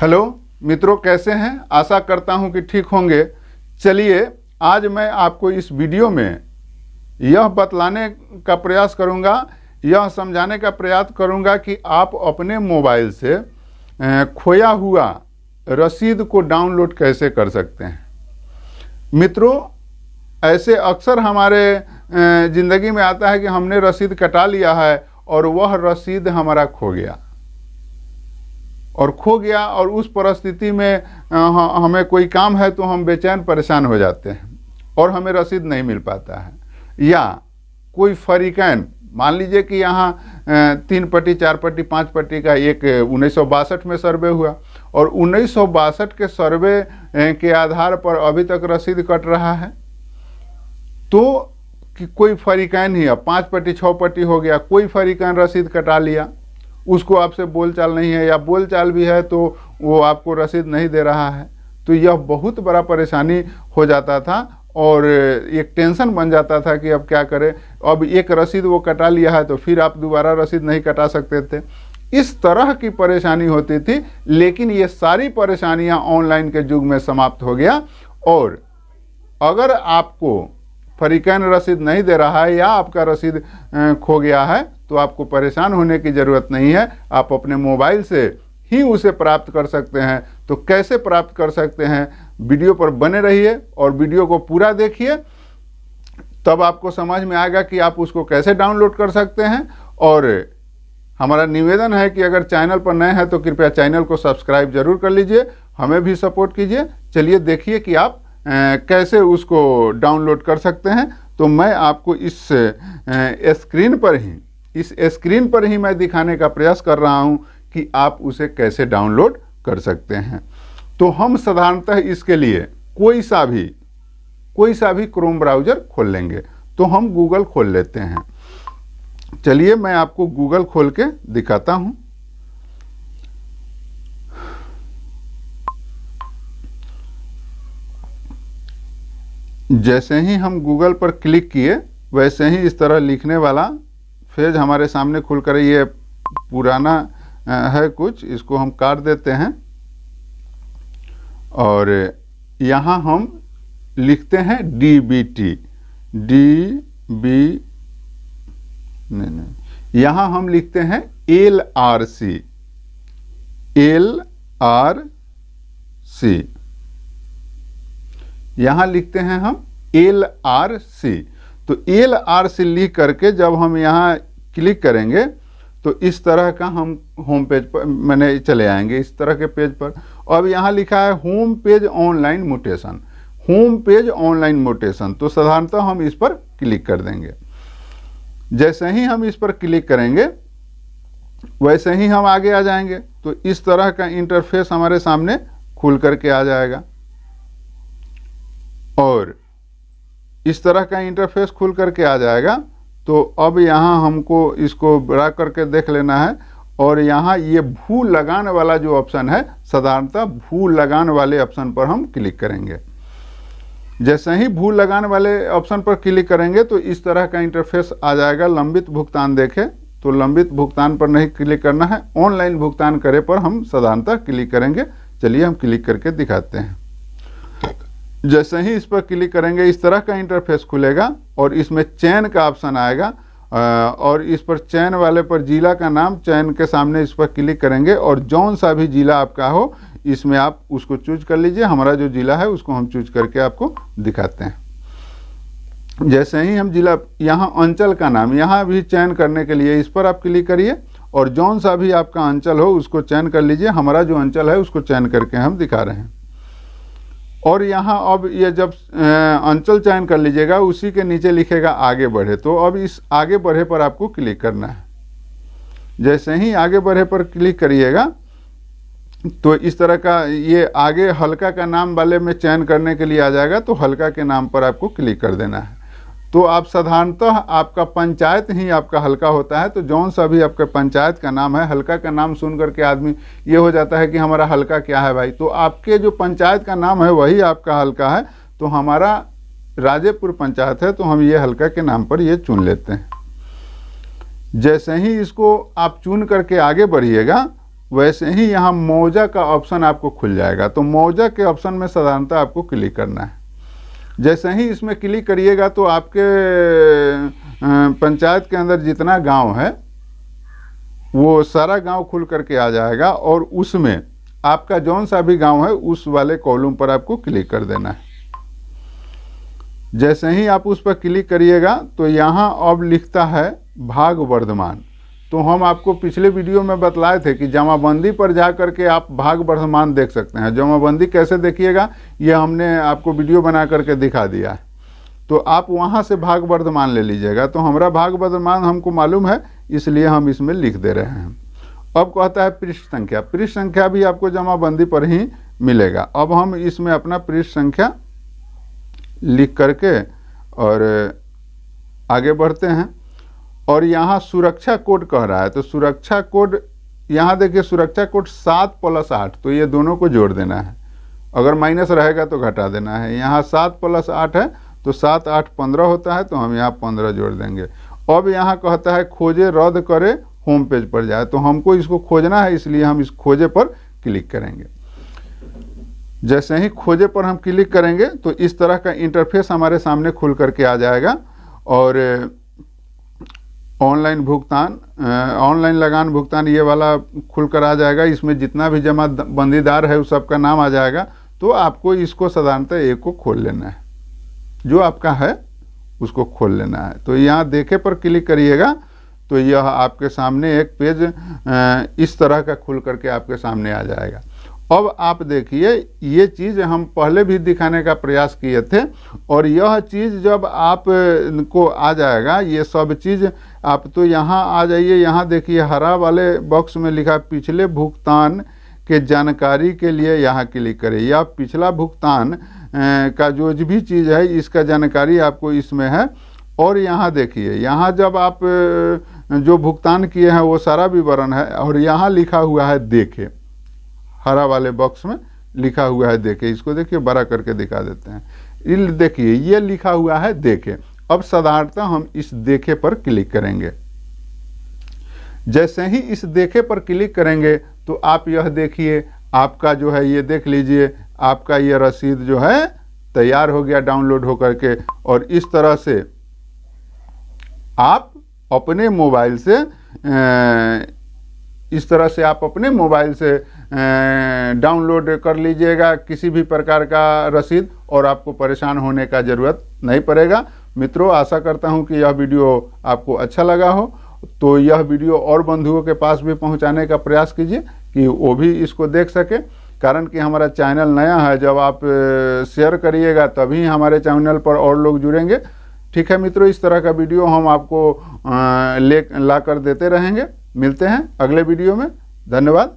Hello मित्रों, कैसे हैं? आशा करता हूं कि ठीक होंगे। चलिए, आज मैं आपको इस वीडियो में यह बतलाने का प्रयास करूंगा, यह समझाने का प्रयास करूंगा कि आप अपने मोबाइल से खोया हुआ रसीद को डाउनलोड कैसे कर सकते हैं। मित्रों, ऐसे अक्सर हमारे ज़िंदगी में आता है कि हमने रसीद कटा लिया है और वह रसीद हमारा खो गया और उस परिस्थिति में हमें कोई काम है तो हम बेचैन परेशान हो जाते हैं और हमें रसीद नहीं मिल पाता है। या कोई फरीकैन, मान लीजिए कि यहाँ 3 पट्टी 4 पट्टी 5 पट्टी का एक 1962 में सर्वे हुआ और 1962 के सर्वे के आधार पर अभी तक रसीद कट रहा है। तो कि कोई फरीकैन ही, अब 5 पट्टी 6 पट्टी हो गया, कोई फरीकैन रसीद कटा लिया, उसको आपसे बोलचाल नहीं है या बोलचाल भी है तो वो आपको रसीद नहीं दे रहा है, तो यह बहुत बड़ा परेशानी हो जाता था और एक टेंशन बन जाता था कि अब क्या करें। अब एक रसीद वो कटा लिया है तो फिर आप दोबारा रसीद नहीं कटा सकते थे। इस तरह की परेशानी होती थी, लेकिन ये सारी परेशानियां ऑनलाइन के युग में समाप्त हो गया। और अगर आपको फरीकैन रसीद नहीं दे रहा है या आपका रसीद खो गया है तो आपको परेशान होने की ज़रूरत नहीं है, आप अपने मोबाइल से ही उसे प्राप्त कर सकते हैं। तो कैसे प्राप्त कर सकते हैं, वीडियो पर बने रहिए और वीडियो को पूरा देखिए, तब आपको समझ में आएगा कि आप उसको कैसे डाउनलोड कर सकते हैं। और हमारा निवेदन है कि अगर चैनल पर नए हैं तो कृपया चैनल को सब्सक्राइब जरूर कर लीजिए, हमें भी सपोर्ट कीजिए। चलिए देखिए कि आप कैसे उसको डाउनलोड कर सकते हैं। तो मैं आपको इस स्क्रीन पर ही मैं दिखाने का प्रयास कर रहा हूं कि आप उसे कैसे डाउनलोड कर सकते हैं। तो हम साधारणतः इसके लिए कोई सा भी क्रोम ब्राउज़र खोल लेंगे। तो हम गूगल खोल लेते हैं। चलिए, मैं आपको गूगल खोल के दिखाता हूं। जैसे ही हम गूगल पर क्लिक किए वैसे ही इस तरह लिखने वाला पेज हमारे सामने खुलकर, ये पुराना है कुछ, इसको हम काट देते हैं और यहाँ हम लिखते हैं यहाँ हम लिखते हैं LRC। यहाँ लिखते हैं हम LRC। तो LRC लिख करके जब हम यहाँ क्लिक करेंगे तो इस तरह का हम होम पेज पर मैंने चले आएंगे, इस तरह के पेज पर। अब यहाँ लिखा है होम पेज ऑनलाइन म्यूटेशन। तो साधारणतः हम इस पर क्लिक कर देंगे। जैसे ही हम इस पर क्लिक करेंगे वैसे ही हम आगे आ जाएंगे। तो इस तरह का इंटरफेस हमारे सामने खुल करके आ जाएगा और इस तरह का इंटरफेस खुल करके आ जाएगा। तो अब यहाँ हमको इसको बड़ा करके देख लेना है और यहाँ ये भू लगान वाला जो ऑप्शन है, साधारणतः भू लगान वाले ऑप्शन पर हम क्लिक करेंगे। जैसे ही भू लगान वाले ऑप्शन पर क्लिक करेंगे तो इस तरह का इंटरफेस आ जाएगा। लंबित भुगतान देखें तो लंबित भुगतान पर नहीं क्लिक करना है, ऑनलाइन भुगतान करे पर हम साधारणतः क्लिक करेंगे। चलिए हम क्लिक करके दिखाते हैं। जैसे ही इस पर क्लिक करेंगे इस तरह का इंटरफेस खुलेगा और इसमें चयन का ऑप्शन आएगा और इस पर चयन वाले पर जिला का नाम चयन के सामने इस पर क्लिक करेंगे और जौन सा भी जिला आपका हो इसमें आप उसको चूज कर लीजिए। हमारा जो जिला है उसको हम चूज करके आपको दिखाते हैं। जैसे ही हम जिला, यहाँ अंचल का नाम, यहाँ भी चयन करने के लिए इस पर आप क्लिक करिए और जौन सा भी आपका अंचल हो उसको चयन कर लीजिए। हमारा जो अंचल है उसको चयन करके हम दिखा रहे हैं। और यहाँ अब ये जब अंचल चयन कर लीजिएगा उसी के नीचे लिखेगा आगे बढ़े। तो अब इस आगे बढ़े पर आपको क्लिक करना है। जैसे ही आगे बढ़े पर क्लिक करिएगा तो इस तरह का ये आगे हल्का का नाम वाले में चयन करने के लिए आ जाएगा। तो हल्का के नाम पर आपको क्लिक कर देना है। तो आप साधारणतः आपका पंचायत ही आपका हल्का होता है। तो जौन सा भी आपका पंचायत का नाम है, हल्का का नाम सुन करके आदमी ये हो जाता है कि हमारा हल्का क्या है भाई। तो आपके जो पंचायत का नाम है वही आपका हल्का है। तो हमारा राजेपुर पंचायत है तो हम ये हल्का के नाम पर ये चुन लेते हैं। जैसे ही इसको आप चुन करके आगे बढ़िएगा वैसे ही यहाँ मौजा का ऑप्शन आपको खुल जाएगा। तो मौजा के ऑप्शन में साधारणतः आपको क्लिक करना है। जैसे ही इसमें क्लिक करिएगा तो आपके पंचायत के अंदर जितना गांव है वो सारा गांव खुल करके आ जाएगा, और उसमें आपका जौन सा भी गांव है उस वाले कॉलम पर आपको क्लिक कर देना है। जैसे ही आप उस पर क्लिक करिएगा तो यहाँ अब लिखता है भाग वर्धमान। तो हम आपको पिछले वीडियो में बतलाए थे कि जमाबंदी पर जा करके आप भाग वर्धमान देख सकते हैं। जमाबंदी कैसे देखिएगा ये हमने आपको वीडियो बना करके दिखा दिया है। तो आप वहाँ से भाग वर्धमान ले लीजिएगा। तो हमारा भाग वर्धमान हमको मालूम है, इसलिए हम इसमें लिख दे रहे हैं। अब कहता है पृष्ठ संख्या। पृष्ठ संख्या भी आपको जमाबंदी पर ही मिलेगा। अब हम इसमें अपना पृष्ठ संख्या लिख करके और आगे बढ़ते हैं। और यहाँ सुरक्षा कोड कह रहा है, तो सुरक्षा कोड यहाँ देखिए, सुरक्षा कोड 7+8, तो ये दोनों को जोड़ देना है। अगर माइनस रहेगा तो घटा देना है। यहाँ 7+8 है तो 7 8 15 होता है, तो हम यहाँ 15 जोड़ देंगे। अब यहाँ कहता है खोजे रद्द करे होम पेज पर जाए, तो हमको इसको खोजना है, इसलिए हम इस खोजे पर क्लिक करेंगे। जैसे ही खोजे पर हम क्लिक करेंगे तो इस तरह का इंटरफेस हमारे सामने खुल करके आ जाएगा। और ऑनलाइन भुगतान, ऑनलाइन लगान भुगतान ये वाला खुल कर आ जाएगा। इसमें जितना भी जमाबंदीदार है उस सबका नाम आ जाएगा। तो आपको इसको साधारणतः एक को खोल लेना है, जो आपका है उसको खोल लेना है। तो यहाँ देखे पर क्लिक करिएगा तो यह आपके सामने एक पेज इस तरह का खुल करके आपके सामने आ जाएगा। अब आप देखिए, ये चीज़ हम पहले भी दिखाने का प्रयास किए थे, और यह चीज़ जब आप को आ जाएगा, ये सब चीज़ आप तो यहाँ आ जाइए। यहाँ देखिए हरा वाले बॉक्स में लिखा पिछले भुगतान के जानकारी के लिए यहाँ क्लिक करें। या पिछला भुगतान का जो भी चीज़ है इसका जानकारी आपको इसमें है। और यहाँ देखिए, यहाँ जब आप जो भुगतान किए हैं वो सारा विवरण है, और यहाँ लिखा हुआ है देखे, हरा वाले बॉक्स में लिखा हुआ है देखे। इसको देखिए बड़ा करके दिखा देते हैं। देखिए ये लिखा हुआ है देखे। अब साधारणतः हम इस देखे पर क्लिक करेंगे। जैसे ही इस देखे पर क्लिक करेंगे तो आप यह देखिए, आपका जो है ये देख लीजिए, आपका ये रसीद जो है तैयार हो गया डाउनलोड होकर के। और इस तरह से आप अपने मोबाइल से इस तरह से आप अपने मोबाइल से डाउनलोड कर लीजिएगा किसी भी प्रकार का रसीद, और आपको परेशान होने का ज़रूरत नहीं पड़ेगा। मित्रों, आशा करता हूं कि यह वीडियो आपको अच्छा लगा हो। तो यह वीडियो और बंधुओं के पास भी पहुंचाने का प्रयास कीजिए कि वो भी इसको देख सके। कारण कि हमारा चैनल नया है, जब आप शेयर करिएगा तभी हमारे चैनल पर और लोग जुड़ेंगे। ठीक है मित्रों, इस तरह का वीडियो हम आपको ला कर देते रहेंगे। मिलते हैं अगले वीडियो में। धन्यवाद।